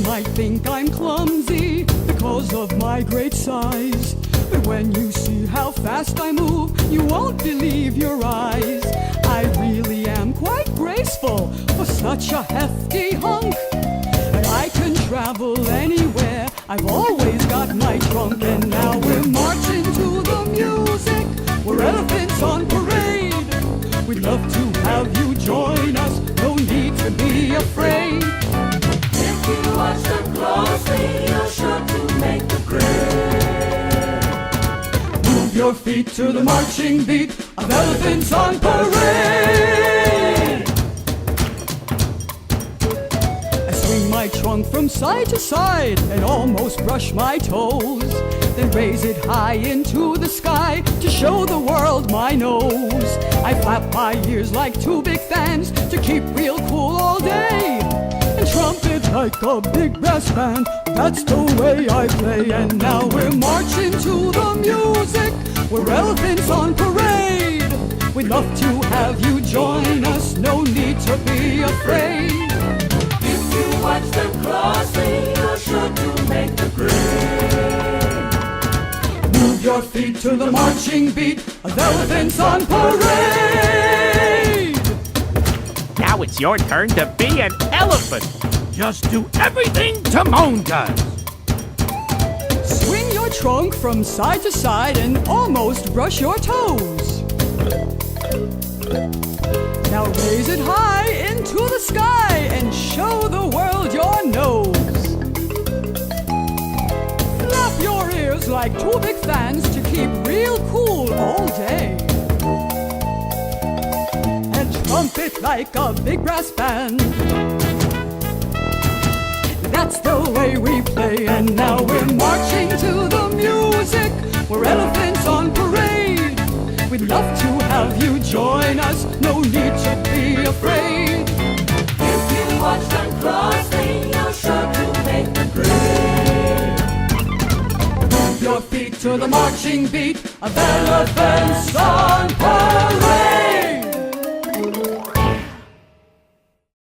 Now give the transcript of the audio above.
I think I'm clumsy because of my great size. But when you see how fast I move, you won't believe your eyes. I really am quite graceful for such a hefty hunk. And I can travel anywhere, I've always got my trunk. And now we're marching to the music, we're elephants on parade. We'd love to have you join us, no need to be afraid. If you watch them closely, you're sure to make the grade. Move your feet to the marching beat of elephants on parade. I swing my trunk from side to side and almost brush my toes, then raise it high into the sky to show the world my nose. I flap my ears like two big fans to keep real cool all day, and trumpet like a big brass band, that's the way I play. And now we're marching to the music, we're elephants on parade. We'd love to have you join us, no need to be afraid. If you watch them closely, you're sure to make the grade. Move your feet to the marching beat of elephants on parade. Now it's your turn to be an elephant. Just do everything Timon does. Swing your trunk from side to side and almost brush your toes. Now raise it high into the sky and show the world your nose. Flap your ears like two big fans to keep real cool all day, and trumpet like a big brass band, that's the way we play. And now we're marching to the music, we're elephants on parade. We'd love to have you join us, no need to be afraid. If you watch them closely, you're sure to make the grade. Move your feet to the marching beat of elephants on parade.